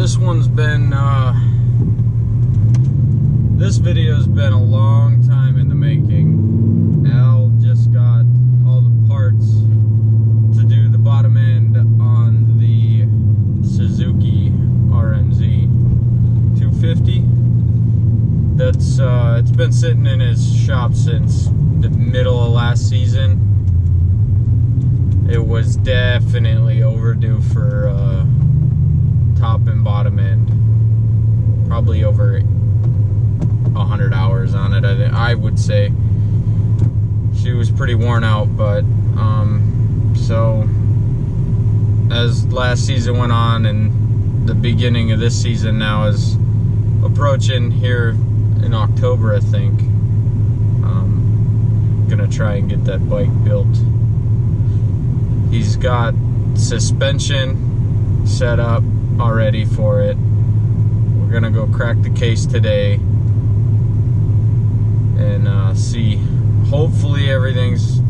This one's been, this video's been a long time in the making. Al just got all the parts to do the bottom end on the Suzuki RM-Z 250. That's, it's been sitting in his shop since the middle of last season. It was definitely overdue for, top and bottom end. Probably over 100 hours on it, I would say. She was pretty worn out, but so as last season went on and the beginning of this season now is approaching here in October, I think, gonna try and get that bike built. He's got suspension set up already for it. We're gonna go crack the case today and see. Hopefully everything's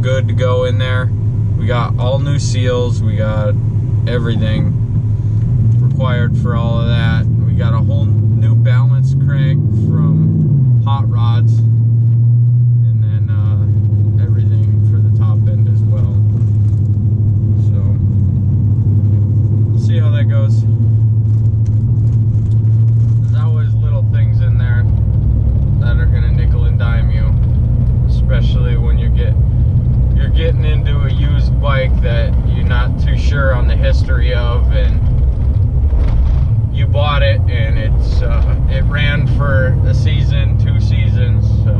good to go in there. We got all new seals, we got everything required for all of that. We got a whole new balance crank from Hot Rods, and then everything for the top end as well. See how that goes. There's always little things in there that are gonna nickel and dime you, especially when you're getting into a used bike that you're not too sure on the history of, and you bought it and it ran for a season, 2 seasons. So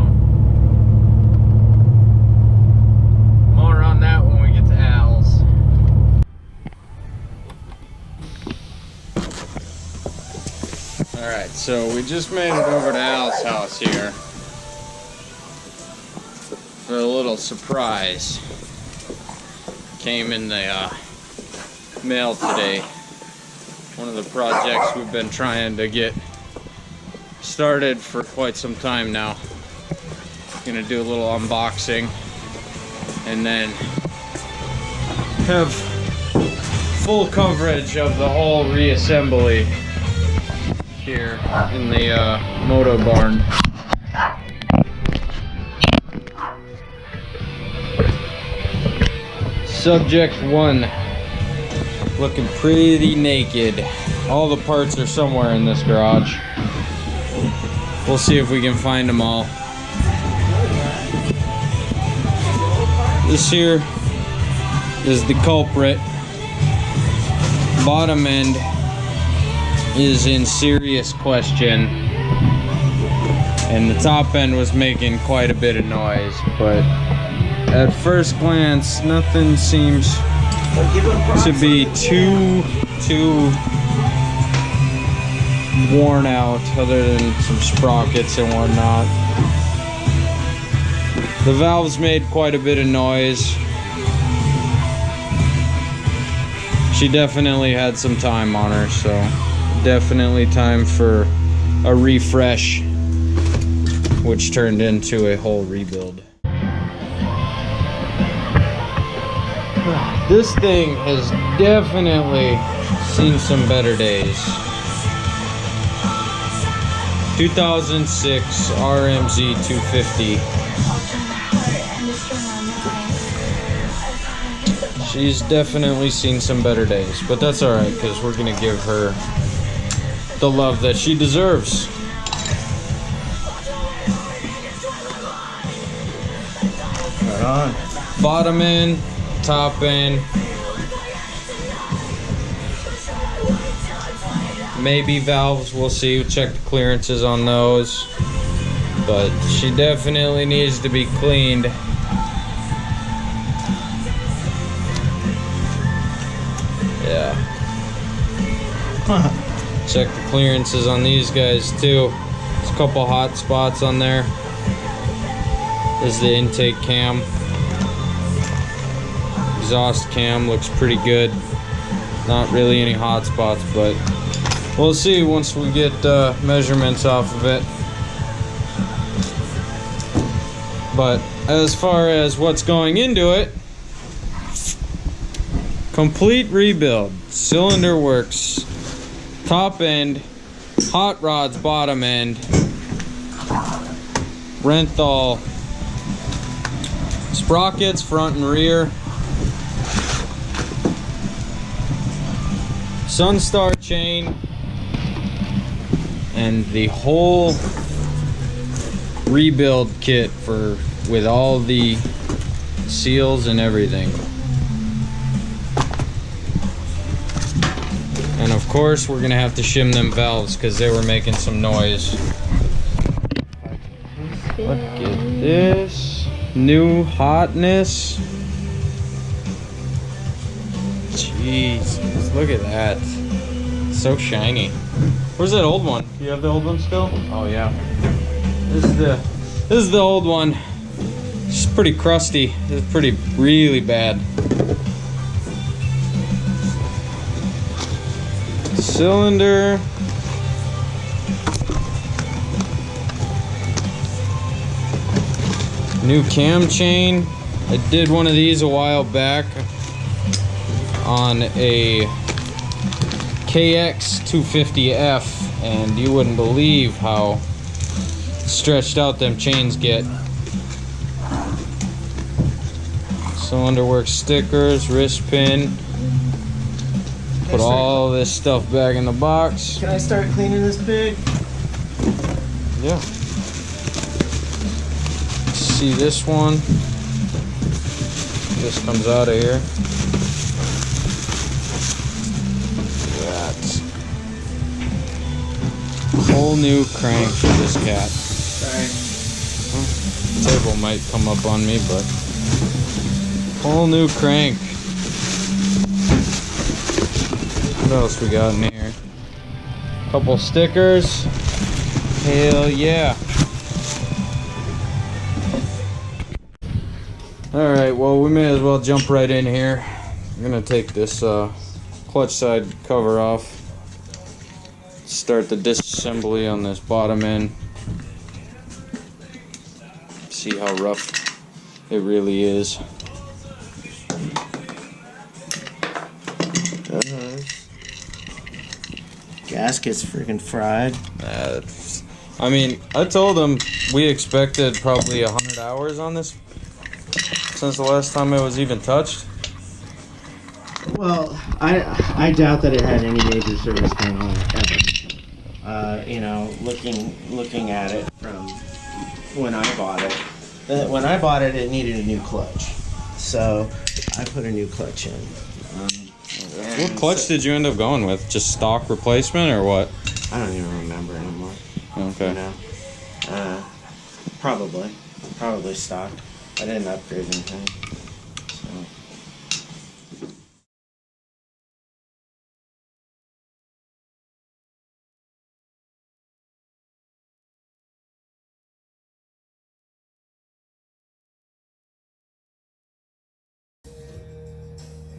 more on that when we get to Al's. Alright, so we just made it over to Al's house here for a little surprise. Came in the mail today. One of the projects we've been trying to get started for quite some time now. Gonna do a little unboxing and then have full coverage of the whole reassembly here in the moto barn. Subject 1, looking pretty naked. All the parts are somewhere in this garage. We'll see if we can find them all. This here is the culprit. Bottom end is in serious question, and the top end was making quite a bit of noise, but at first glance nothing seems to be too worn out, other than some sprockets and whatnot. The valves made quite a bit of noise. She definitely had some time on her, so definitely time for a refresh, which turned into a whole rebuild. This thing has definitely seen some better days. 2006 RM-Z 250. She's definitely seen some better days, but that's alright, because we're gonna give her the love that she deserves. Right on. Bottom end, top end, maybe valves, we'll see. We'll check the clearances on those, but she definitely needs to be cleaned. Yeah. Check the clearances on these guys too. There's a couple hot spots on there. This is the intake cam. Exhaust cam looks pretty good. Not really any hot spots, but we'll see once we get measurements off of it. But as far as what's going into it, complete rebuild. Cylinder works. top end, hot rods bottom end, Renthal sprockets front and rear, Sunstar chain, and the whole rebuild kit with all the seals and everything. And of course we're gonna have to shim them valves because they were making some noise. Look at this new hotness. Jeez, look at that. So shiny. Where's that old one? Do you have the old one still? Oh yeah. This is the old one. It's pretty crusty. It's really bad. Cylinder. New cam chain. I did one of these a while back on a KX 250F, and you wouldn't believe how stretched out them chains get. Cylinder work stickers, wrist pin. Put all this stuff back in the box. Can I start cleaning this pig? Yeah. See this one? This comes out of here. That's a whole new crank for this cat. Sorry. The table might come up on me, but whole new crank. What else we got in here? Couple stickers. Hell yeah. Alright, well we may as well jump right in here. I'm gonna take this clutch side cover off. Start the disassembly on this bottom end. See how rough it really is. Gasket's freaking fried. I mean, I told them we expected probably 100 hours on this since the last time it was even touched. Well, I doubt that it had any major service going on ever. You know, looking at it from when I bought it. When I bought it, it needed a new clutch, so I put a new clutch in. What clutch did you end up going with? Just stock replacement or what? I don't even remember anymore. Okay. You know, probably stock. I didn't upgrade anything. So.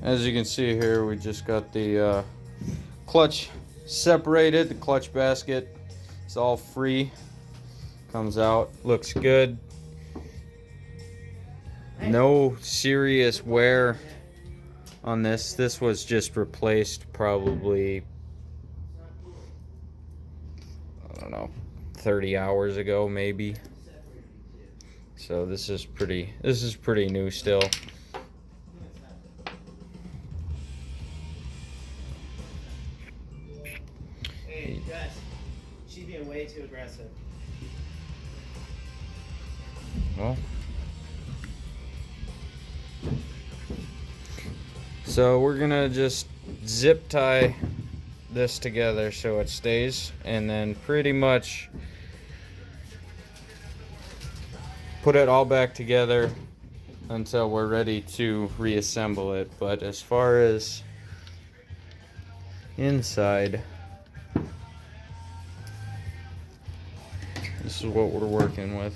As you can see here, we just got the clutch separated. The clutch basket is all free. Comes out, looks good. No serious wear on this. This was just replaced probably, I don't know, 30 hours ago maybe. So this is pretty new still. Hey, Jess, she's being way too aggressive. Well, so we're gonna just zip tie this together so it stays, and then pretty much put it all back together until we're ready to reassemble it. But as far as inside, this is what we're working with.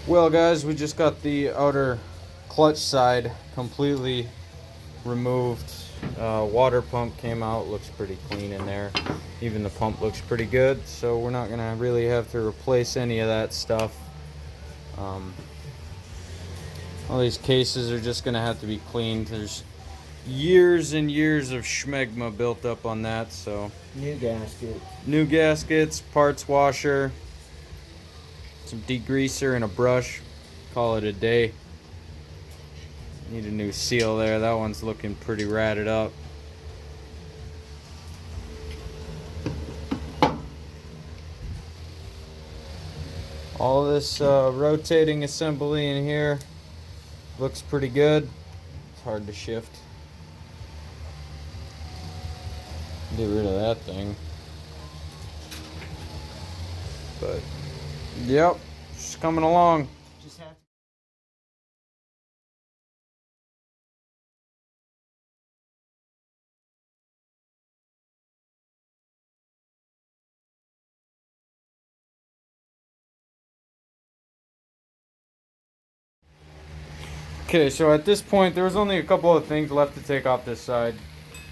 Well guys, we just got the outer clutch side completely removed. Water pump came out, looks pretty clean in there. Even the pump looks pretty good, so we're not gonna really have to replace any of that stuff. All these cases are just gonna have to be cleaned. There's years and years of schmegma built up on that, so new gaskets, parts washer, some degreaser and a brush, call it a day. Need a new seal there. That one's looking pretty ratted up. All this rotating assembly in here looks pretty good. It's hard to shift. Get rid of that thing. But yep, it's coming along. Just have to. Okay, so at this point there was only a couple of things left to take off this side,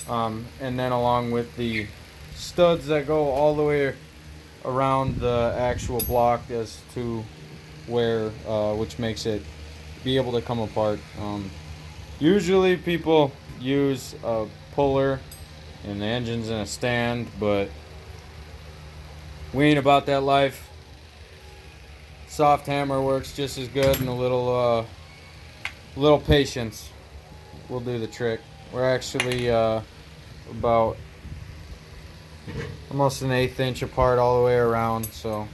and then along with the studs that go all the way around the actual block as to where, which makes it be able to come apart. Usually people use a puller and the engine's in a stand, but we ain't about that life. Soft hammer works just as good, and a little patience will do the trick. We're actually about almost an 1/8 inch apart all the way around, so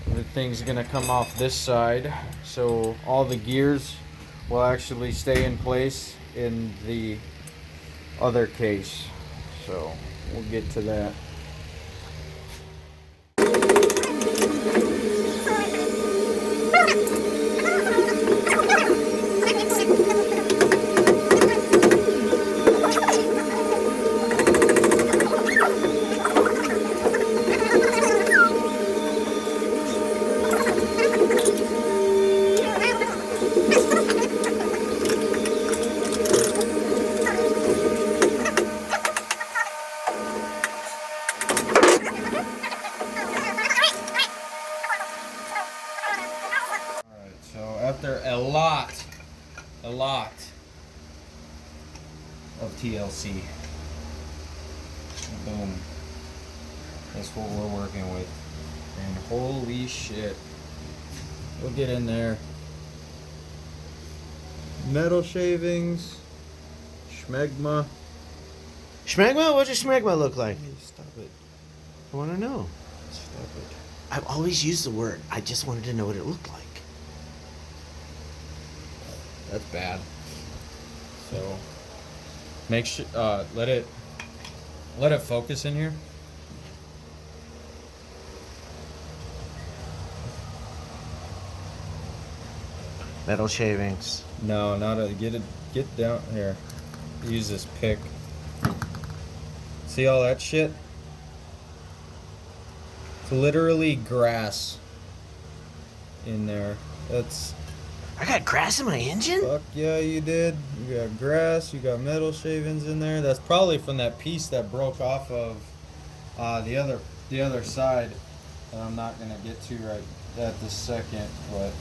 everything's gonna come off this side, so all the gears will actually stay in place in the other case, so we'll get to that. After a lot of TLC, boom, that's what we're working with, and holy shit, we'll get in there. Metal shavings, schmegma. Schmegma? What does schmegma look like? Hey, stop it. I want to know. Stop it. I've always used the word. I just wanted to know what it looked like. That's bad. So make sure let it focus in here. Metal shavings. No, not a get down here. Use this pick. See all that shit? It's literally grass in there. That's I got grass in my engine? fuck yeah, you did. You got grass, you got metal shavings in there. That's probably from that piece that broke off of the other side that I'm not gonna get to right at this second, but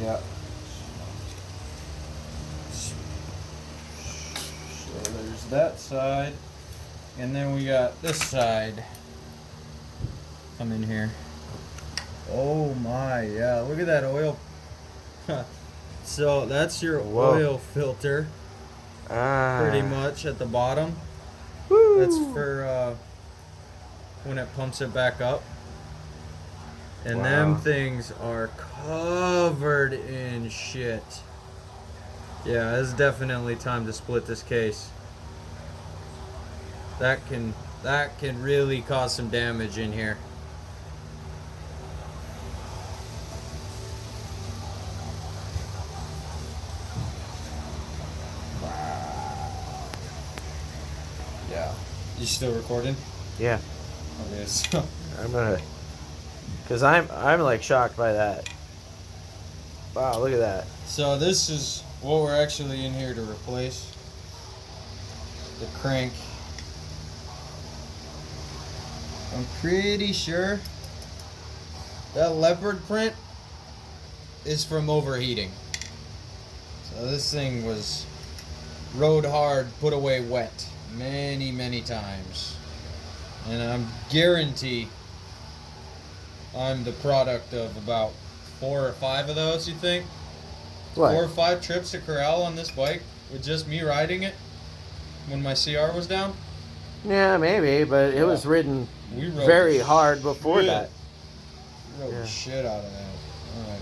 yeah. So there's that side, and then we got this side. Come in here. Oh my, yeah, look at that oil. So that's your oil filter, pretty much at the bottom. Woo. That's for when it pumps it back up. And them things are covered in shit. Yeah, it's definitely time to split this case. That can really cause some damage in here. Yeah. You still recording? Yeah. Okay, so I'm gonna, cause I'm like shocked by that. Wow, look at that. So this is what we're actually in here to replace. The crank. I'm pretty sure that leopard print is from overheating. So this thing was rode hard, put away wet many, many times. And I'm guarantee I'm the product of about 4 or 5 of those, you think? What? 4 or 5 trips to Corral on this bike with just me riding it when my CR was down? Yeah, maybe, but it was ridden We rode very the hard before shit. that. We rode Yeah. the shit out of that. Alright.